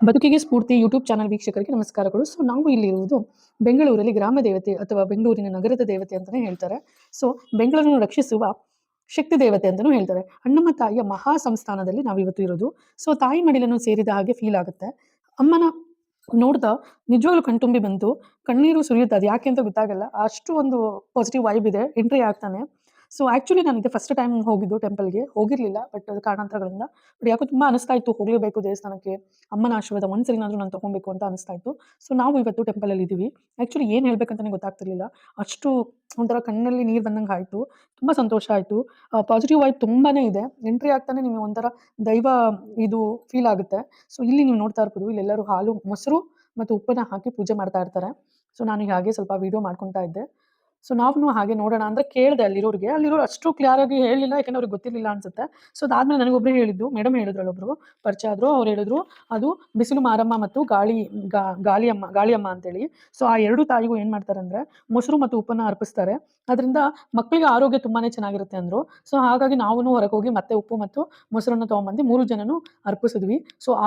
ಬದುಕಿಗೆ ಸ್ಫೂರ್ತಿ YouTube channel ವೀಕ್ಷಕರಿಗೆ ನಮಸ್ಕಾರಗಳು. ನಾವು ಇಲ್ಲಿರುವುದು ಬೆಂಗಳೂರಲ್ಲಿ ಗ್ರಾಮ ದೇವತೆ ಅಥವಾ ಬೆಂಗಳೂರಿನ ನಗರದ ದೇವತೆ ಅಂತಲೇ ಹೇಳ್ತಾರೆ. ಬೆಂಗಳೂರನ್ನು ರಕ್ಷಿಸುವ ಶಕ್ತಿ ದೇವತೆ ಅಂತಲೂ ಹೇಳ್ತಾರೆ. ಅಣ್ಣಮ್ಮ ತಾಯಿಯ ಮಹಾ ಸಂಸ್ಥಾನದಲ್ಲಿ ನಾವಿವತ್ತು ಇರೋದು. ತಾಯಿ ಮಡಿಲನ್ನು ಸೇರಿದ ಹಾಗೆ ಫೀಲ್ ಆಗುತ್ತೆ. ಅಮ್ಮನ ನೋಡ್ತಾ ನಿಜವಾಗ್ಲೂ ಕಣ್ತುಂಬಿ ಬಂತು. ಕಣ್ಣೀರು ಸುರಿಯುತ್ತೆ. ಅದು ಯಾಕೆ ಅಂತ ಗೊತ್ತಾಗಲ್ಲ. ಅಷ್ಟು ಒಂದು ಪಾಸಿಟಿವ್ ವೈಬ್ ಇದೆ. ಎಂಟ್ರಿ ಆಗ್ತಾನೆ. ಆ್ಯಕ್ಚುಲಿ ನಾನು ಇದು ಫಸ್ಟ್ ಟೈಮ್ ಹೋಗಿದ್ದು ಟೆಂಪಲ್‌ಗೆ. ಹೋಗಿರಲಿಲ್ಲ ಬಟ್ ಅದು ಕಾರಣಾಂತರಗಳಿಂದ. ಬಟ್ ಯಾಕೋ ತುಂಬಾ ಅನಿಸ್ತಾ ಇತ್ತು ಹೋಗಲೇಬೇಕು ದೇವಸ್ಥಾನಕ್ಕೆ. ಅಮ್ಮನ ಆಶೀರ್ವಾದ ಒಂದ್ಸಲಿನಾದ್ರೂ ನಾನು ತಗೊಬೇಕು ಅಂತ ಅನಿಸ್ತಾ ಇತ್ತು. ನಾವು ಇವತ್ತು ಟೆಂಪಲಲ್ಲಿ ಇದ್ದೀವಿ. ಆ್ಯಕ್ಚುಲಿ ಏನು ಹೇಳ್ಬೇಕಂತಾನೆ ಗೊತ್ತಾಗ್ತಿರ್ಲಿಲ್ಲ. ಅಷ್ಟು ಒಂಥರ ಕಣ್ಣಲ್ಲಿ ನೀರು ಬಂದಂಗೆ ಆಯಿತು. ತುಂಬ ಸಂತೋಷ ಆಯಿತು. ಪಾಸಿಟಿವ್ ವೈಬ್ ತುಂಬಾನೇ ಇದೆ. ಎಂಟ್ರಿ ಆಗ್ತಾನೆ ನಿಮಗೆ ಒಂಥರ ದೈವ ಇದು ಫೀಲ್ ಆಗುತ್ತೆ. ಇಲ್ಲಿ ನೀವು ನೋಡ್ತಾ ಇರ್ಬೋದು ಇಲ್ಲೆಲ್ಲರೂ ಹಾಲು, ಮೊಸರು ಮತ್ತು ಉಪ್ಪನ್ನ ಹಾಕಿ ಪೂಜೆ ಮಾಡ್ತಾ ಇರ್ತಾರೆ. ನಾನು ಹಾಗೆ ಸ್ವಲ್ಪ ವಿಡಿಯೋ ಮಾಡ್ಕೊತಾ ಇದ್ದೆ. ನಾವುನು ಹಾಗೆ ನೋಡೋಣ ಅಂದ್ರೆ ಕೇಳಿದೆ ಅಲ್ಲಿರೋರಿಗೆ. ಅಲ್ಲಿರೋರು ಅಷ್ಟು ಕ್ಲಿಯರ್ ಆಗಿ ಹೇಳಲಿಲ್ಲ. ಯಾಕಂದ್ರೆ ಅವ್ರಿಗೆ ಗೊತ್ತಿರಲಿಲ್ಲ ಅನ್ಸುತ್ತೆ. ಅದಾದ್ಮೇಲೆ ನನಗೊಬ್ಬರೇ ಹೇಳಿದ್ದು, ಮೇಡಮ್ ಹೇಳಿದ್ರು ಅಲ್ಲೊಬ್ರು ಪರಿಚಯ ಆದ್ರು. ಅವ್ರು ಹೇಳಿದ್ರು ಅದು ಬಿಸಿಲು ಮಾರಮ್ಮ ಮತ್ತು ಗಾಳಿಯಮ್ಮ ಅಂತೇಳಿ. ಆ 2 ತಾಯಿಗೂ ಏನು ಮಾಡ್ತಾರಂದ್ರೆ ಮೊಸರು ಮತ್ತು ಉಪ್ಪನ್ನ ಅರ್ಪಿಸ್ತಾರೆ. ಅದರಿಂದ ಮಕ್ಕಳಿಗೆ ಆರೋಗ್ಯ ತುಂಬಾನೇ ಚೆನ್ನಾಗಿರುತ್ತೆ ಅಂದ್ರು. ಹಾಗಾಗಿ ನಾವುನು ಹೊರಗೆ ಹೋಗಿ ಮತ್ತೆ ಉಪ್ಪು ಮತ್ತು ಮೊಸರನ್ನ ತಗೊಂಡ್ಬಂದು 3 ಜನನು ಅರ್ಪಿಸಿದ್ವಿ.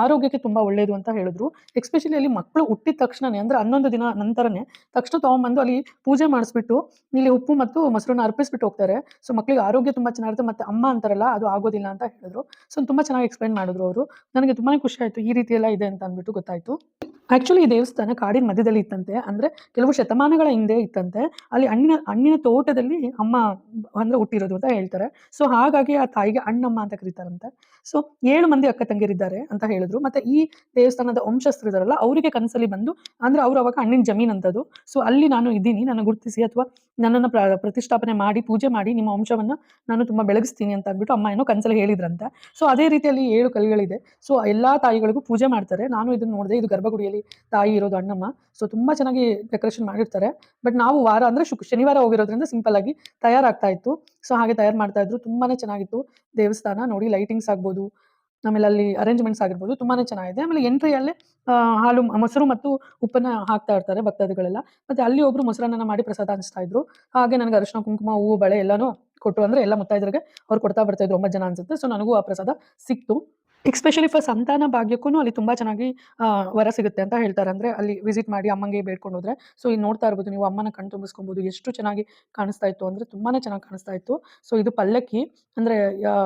ಆರೋಗ್ಯಕ್ಕೆ ತುಂಬಾ ಒಳ್ಳೇದು ಅಂತ ಹೇಳಿದ್ರು. ಎಸ್ಪೆಷಲಿ ಅಲ್ಲಿ ಮಕ್ಕಳು ಹುಟ್ಟಿದ ತಕ್ಷಣನೇ ಅಂದ್ರೆ 11 ದಿನ ನಂತರನೇ ತಕ್ಷಣ ತಗೊಂಡ್ಬಂದು ಅಲ್ಲಿ ಪೂಜೆ ಮಾಡಿಸ್ಬಿಟ್ಟು ಇಲ್ಲಿ ಉಪ್ಪು ಮತ್ತು ಮೊಸರನ್ನ ಅರ್ಪಿಸ್ಬಿಟ್ಟು ಹೋಗ್ತಾರೆ. ಮಕ್ಕಳಿಗೆ ಆರೋಗ್ಯ ತುಂಬಾ ಚೆನ್ನಾಗಿರುತ್ತೆ. ಮತ್ತೆ ಅಮ್ಮ ಅಂತಾರಲ್ಲ ಅದು ಆಗೋದಿಲ್ಲ ಅಂತ ಹೇಳಿದ್ರು. ತುಂಬಾ ಚೆನ್ನಾಗಿ ಎಕ್ಸ್‌ಪ್ಲೈನ್ ಮಾಡಿದ್ರು ಅವರು. ನನಗೆ ತುಂಬಾನೇ ಖುಷಿ ಆಯ್ತು. ಈ ರೀತಿ ಎಲ್ಲ ಇದೆ ಅಂತ ಅಂದ್ಬಿಟ್ಟು ಗೊತ್ತಾಯ್ತು. ಆ್ಯಕ್ಚುಲಿ ಈ ದೇವಸ್ಥಾನ ಕಾಡಿನ ಮಧ್ಯದಲ್ಲಿ ಇತ್ತಂತೆ. ಅಂದ್ರೆ ಕೆಲವು ಶತಮಾನಗಳ ಹಿಂದೆ ಇತ್ತಂತೆ. ಅಲ್ಲಿ ಹಣ್ಣಿನ ತೋಟದಲ್ಲಿ ಅಮ್ಮ ಅಂದ್ರೆ ಹುಟ್ಟಿರೋದು ಅಂತ ಹೇಳ್ತಾರೆ. ಹಾಗಾಗಿ ಆ ತಾಯಿಗೆ ಅಣ್ಣಮ್ಮ ಅಂತ ಕರೀತಾರಂತೆ. 7 ಮಂದಿ ಅಕ್ಕ ತಂಗಿಯರಿದ್ದಾರೆ ಅಂತ ಹೇಳಿದ್ರು. ಮತ್ತೆ ಈ ದೇವಸ್ಥಾನದ ವಂಶಸ್ಥರು ಇದಾರಲ್ಲ ಅವರಿಗೆ ಕನಸಲ್ಲಿ ಬಂದು ಅಂದ್ರೆ ಅವ್ರು ಅವಾಗ ಅಣ್ಣಿನ ಜಮೀನ್ ಅಂತದು. ಅಲ್ಲಿ ನಾನು ಇದ್ದೀನಿ, ನನ್ನ ಗುರುತಿಸಿ ಅಥವಾ ನನ್ನನ್ನು ಪ್ರತಿಷ್ಠಾಪನೆ ಮಾಡಿ ಪೂಜೆ ಮಾಡಿ ನಿಮ್ಮ ವಂಶವನ್ನ ನಾನು ತುಂಬಾ ಬೆಳಗಿಸ್ತೀನಿ ಅಂತ ಅಂದ್ಬಿಟ್ಟು ಅಮ್ಮ ಏನೋ ಕನಸಲ್ಲಿ ಹೇಳಿದ್ರಂತೆ. ಅದೇ ರೀತಿಯಲ್ಲಿ 7 ಕಲ್ಲುಗಳಿದೆ. ಎಲ್ಲಾ ತಾಯಿಗಳಿಗೂ ಪೂಜೆ ಮಾಡ್ತಾರೆ. ನಾನು ಇದನ್ನ ನೋಡಿದೆ. ಇದು ಗರ್ಭಗುಡಿಯಲ್ಲಿ ತಾಯಿ ಇರೋದು ಅಣ್ಣಮ್ಮ. ತುಂಬಾ ಚೆನ್ನಾಗಿ ಡೆಕೋರೇಷನ್ ಮಾಡಿರ್ತಾರೆ. ಬಟ್ ನಾವು ವಾರ ಅಂದ್ರೆ ಶನಿವಾರ ಹೋಗಿರೋದ್ರಿಂದ ಸಿಂಪಲ್ ಆಗಿ ತಯಾರಾಗ್ತಾ ಇತ್ತು. ಹಾಗೆ ತಯಾರು ಮಾಡ್ತಾ ಇದ್ರು. ತುಂಬಾನೇ ಚೆನ್ನಾಗಿತ್ತು ದೇವಸ್ಥಾನ. ನೋಡಿ ಲೈಟಿಂಗ್ಸ್ ಆಗ್ಬೋದು, ಆಮೇಲೆ ಅಲ್ಲಿ ಅರೇಂಜ್‌ಮೆಂಟ್ಸ್ ಆಗಿರ್ಬೋದು ತುಂಬಾನೇ ಚೆನ್ನಾಗಿದೆ. ಆಮೇಲೆ ಎಂಟ್ರಿಯಲ್ಲೇ ಹಾಲು, ಮೊಸರು ಮತ್ತು ಉಪ್ಪನ್ನ ಹಾಕ್ತಾ ಇರ್ತಾರೆ ಭಕ್ತಾದಿಗಳೆಲ್ಲ. ಮತ್ತೆ ಅಲ್ಲಿ ಒಬ್ರು ಮೊಸರನ್ನ ಮಾಡಿ ಪ್ರಸಾದ ಹಂಚ್ತಾ ಇದ್ರು. ಹಾಗೆ ನನಗೆ ಅರಿಶಿಣ, ಕುಂಕುಮ, ಹೂವು, ಬಳೆ ಎಲ್ಲಾನು ಕೊಟ್ರು. ಅಂದ್ರೆ ಎಲ್ಲ ಮುತ್ತೈದರಿಗೆ ಅವ್ರು ಕೊಡ್ತಾ ಬರ್ತಾ ಇದ್ರು. 9 ಜನ ಅನ್ಸುತ್ತೆ. ನನಗೂ ಆ ಪ್ರಸಾದ ಸಿಕ್ತು. ಎಸ್ಪೆಷಲಿ ಫಾರ್ ಸಂತಾನ ಭಾಗ್ಯಕ್ಕೂ ಅಲ್ಲಿ ತುಂಬಾ ಚೆನ್ನಾಗಿ ವರ ಸಿಗುತ್ತೆ ಅಂತ ಹೇಳ್ತಾರೆ. ಅಂದ್ರೆ ಅಲ್ಲಿ ವಿಸಿಟ್ ಮಾಡಿ ಅಮ್ಮಂಗೆ ಬೇಡ್ಕೊಂಡು ಹೋದ್ರೆ. ಇಲ್ಲಿ ನೋಡ್ತಾ ಇರ್ಬೋದು ನೀವು ಅಮ್ಮನ ಕಣ್ ತುಂಬಿಸ್ಕೊಬಹುದು. ಎಷ್ಟು ಚೆನ್ನಾಗಿ ಕಾಣಿಸ್ತಾ ಇತ್ತು ಅಂದ್ರೆ ತುಂಬಾನೇ ಚೆನ್ನಾಗಿ ಕಾಣಿಸ್ತಾ ಇತ್ತು. ಇದು ಪಲ್ಲಕ್ಕಿ ಅಂದ್ರೆ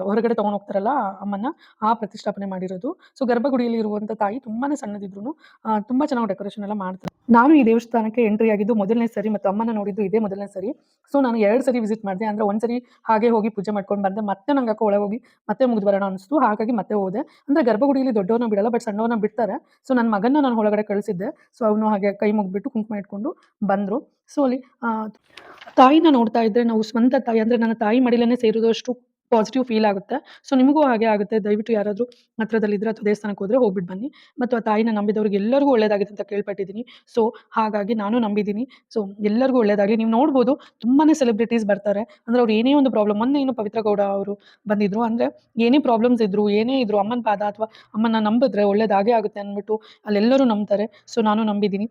ಹೊರಗಡೆ ತಗೊಂಡು ಹೋಗ್ತಾರಲ್ಲ ಅಮ್ಮನ್ನ, ಆ ಪ್ರತಿಷ್ಠಾಪನೆ ಮಾಡಿರೋದು. ಗರ್ಭಗುಡಿಯಲ್ಲಿ ಇರುವಂತ ತಾಯಿ ತುಂಬಾನೇ ಸಣ್ಣದಿದ್ರು ತುಂಬಾ ಚೆನ್ನಾಗಿ ಡೆಕೋರೇಷನ್ ಎಲ್ಲ ಮಾಡ್ತಾರೆ. ನಾನು ಈ ದೇವಸ್ಥಾನಕ್ಕೆ ಎಂಟ್ರಿ ಆಗಿದ್ದು ಮೊದಲನೇ ಸರಿ ಮತ್ತು ಅಮ್ಮನ ನೋಡಿದ್ದು ಇದೇ ಮೊದಲನೇ ಸರಿ. ನಾನು 2 ಸರಿ ವಿಸಿಟ್ ಮಾಡಿದೆ. ಅಂದ್ರೆ ಒಂದ್ಸರಿ ಹಾಗೆ ಹೋಗಿ ಪೂಜೆ ಮಾಡ್ಕೊಂಡು ಬಂದೆ. ಮತ್ತೆ ನಂಗೆ ಯಾಕೋ ಒಳಗೆ ಹೋಗಿ ಮತ್ತೆ ಮುಗಿದು ಬರೋಣ ಅನಿಸ್ತು. ಹಾಗಾಗಿ ಮತ್ತೆ ಹೋದೆ. ಅಂದ್ರೆ ಗರ್ಭಗುಡಿಯಲ್ಲಿ ದೊಡ್ಡವ್ರನ್ನ ಬಿಡಲ್ಲ, ಬಟ್ ಸಣ್ಣವ್ರನ್ನ ಬಿಡ್ತಾರೆ. ನನ್ನ ಮಗನ್ನ ನಾನು ಒಳಗಡೆ ಕಳಿಸಿದ್ದೆ. ಅವನು ಹಾಗೆ ಕೈ ಮುಗಿದ್ಬಿಟ್ಟು ಕುಂಕುಮ ಇಟ್ಕೊಂಡು ಬಂದ್ರು. ಅಲ್ಲಿ ತಾಯಿನ ನೋಡ್ತಾ ಇದ್ರೆ ನಾವು ಸ್ವಂತ ತಾಯಿ ಅಂದ್ರೆ ನನ್ನ ತಾಯಿ ಮಡಿಲನ್ನೇ ಸೇರಿದಷ್ಟು ಪಾಸಿಟಿವ್ ಫೀಲ್ ಆಗುತ್ತೆ. ನಿಮಗೂ ಹಾಗೆ ಆಗುತ್ತೆ. ದಯವಿಟ್ಟು ಯಾರಾದ್ರೂ ಹತ್ರದಲ್ಲಿದ್ರೆ ಅಥವಾ ದೇವಸ್ಥಾನಕ್ಕೆ ಹೋದ್ರೆ ಹೋಗ್ಬಿಟ್ಟು ಬನ್ನಿ. ಮತ್ತು ಆ ತಾಯಿನ ನಂಬಿದವ್ರಿಗೆ ಎಲ್ಲರಿಗೂ ಒಳ್ಳೇದಾಗುತ್ತೆ ಅಂತ ಕೇಳ್ಪಟ್ಟಿದ್ದೀನಿ. ಹಾಗಾಗಿ ನಾನು ನಂಬಿದ್ದೀನಿ. ಎಲ್ಲರಿಗೂ ಒಳ್ಳೇದಾಗಲಿ. ನೀವು ನೋಡ್ಬೋದು ತುಂಬಾನೇ ಸೆಲೆಬ್ರಿಟೀಸ್ ಬರ್ತಾರೆ. ಅಂದ್ರೆ ಅವ್ರು ಏನೇ ಒಂದು ಪ್ರಾಬ್ಲಮ್, ಮೊನ್ನೆ ಏನು ಪವಿತ್ರ ಗೌಡ ಅವರು ಬಂದಿದ್ರು. ಅಂದ್ರೆ ಏನೇ ಪ್ರಾಬ್ಲಮ್ಸ್ ಇದ್ರು, ಏನೇ ಇದ್ರು ಅಮ್ಮನ ಪಾದ ಅಥವಾ ಅಮ್ಮನ ನಂಬಿದ್ರೆ ಒಳ್ಳೇದಾಗೇ ಆಗುತ್ತೆ ಅಂದ್ಬಿಟ್ಟು ಅಲ್ಲೆಲ್ಲರೂ ನಂಬ್ತಾರೆ. ನಾನು ನಂಬಿದ್ದೀನಿ.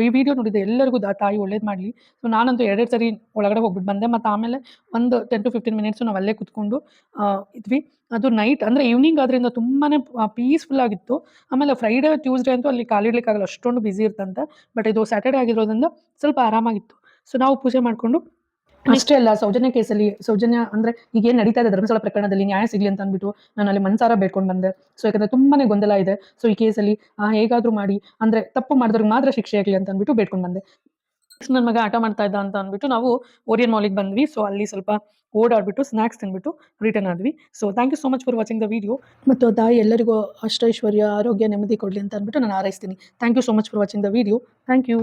ಈ ವಿಡಿಯೋ ನೋಡಿದ ಎಲ್ಲರಿಗೂ ತಾಯಿ ಒಳ್ಳೇದು ಮಾಡಲಿ. ನಾನಂತೂ 2 ಸರಿ ಒಳಗಡೆ ಹೋಗ್ಬಿಟ್ಟು ಬಂದೆ. ಮತ್ತು ಆಮೇಲೆ ಒಂದು 10 to 15 ಮಿನಿಟ್ಸು ನಾವು ಅಲ್ಲೇ ಕುತ್ಕೊಂಡು ಇದ್ವಿ. ಅದು ನೈಟ್ ಅಂದ್ರೆ ಈವ್ನಿಂಗ್ ಆದ್ರಿಂದ ತುಂಬಾನೇ ಪೀಸ್‌ಫುಲ್ ಆಗಿತ್ತು. ಆಮೇಲೆ ಫ್ರೈಡೆ, ಟ್ಯೂಸ್‌ಡೇ ಅಂತೂ ಅಲ್ಲಿ ಕಾಲಿಡ್ಲಿಕ್ಕಾಗಲ್ಲ, ಅಷ್ಟೊಂದು ಬಿಸಿ ಇರ್ತಂತೆ. ಬಟ್ ಇದು ಸ್ಯಾಟರ್‌ಡೇ ಆಗಿರೋದ್ರಿಂದ ಸ್ವಲ್ಪ ಆರಾಮಾಗಿತ್ತು. ನಾವು ಪೂಜೆ ಮಾಡ್ಕೊಂಡು ಅಷ್ಟೇ ಅಲ್ಲ, ಸೌಜನ್ಯ ಅಂದ್ರೆ ಈಗೇನು ನಡೀತಾ ಇದೆ ಧರ್ಮಸ್ಥಳ ಪ್ರಕರಣದಲ್ಲಿ ನ್ಯಾಯ ಸಿಗ್ಲಿ ಅಂತ ಅಂದ್ಬಿಟ್ಟು ನಾನು ಅಲ್ಲಿ ಮನಸಾರ ಬೇಡ್ಕೊಂಡು ಬಂದೆ. ಯಾಕಂದ್ರೆ ತುಂಬಾನೇ ಗೊಂದಲ ಇದೆ. ಈ ಕೇಸಲ್ಲಿ ಹೇಗಾದ್ರೂ ಮಾಡಿ ಅಂದ್ರೆ ತಪ್ಪು ಮಾಡಿದವ್ರಿಗೆ ಮಾತ್ರ ಶಿಕ್ಷೆ ಆಗಲಿ ಅಂತ ಅಂದ್ಬಿಟ್ಟು ಬೇಡ್ಕೊಂಡು ಬಂದೆ. ನನ್ನ ಮಗ ಆಟ ಮಾಡ್ತಾ ಇದ್ದ ಅಂತ ಅಂದ್ಬಿಟ್ಟು ನಾವು ಓರಿಯನ್ ಮಾಲಿಗೆ ಬಂದ್ವಿ. ಅಲ್ಲಿ ಸ್ವಲ್ಪ ಓಡಾಡ್ಬಿಟ್ಟು ಸ್ನಾಕ್ಸ್ ತಿಂದ್ಬಿಟ್ಟು ರಿಟರ್ನ್ ಆದ್ವಿ. Thank you so much for watching the video. ಮತ್ತು ಆ ತಾಯಿ ಎಲ್ಲರಿಗೂ ಅಷ್ಟೈಶ್ವರ್ಯ, ಆರೋಗ್ಯ, ನೆಮ್ಮದಿ ಕೊಡಲಿ ಅಂತ ಅಂದ್ಬಿಟ್ಟು ನಾನು ಹಾರೈಸ್ತೀನಿ. Thank you so much for watching the video. Thank you.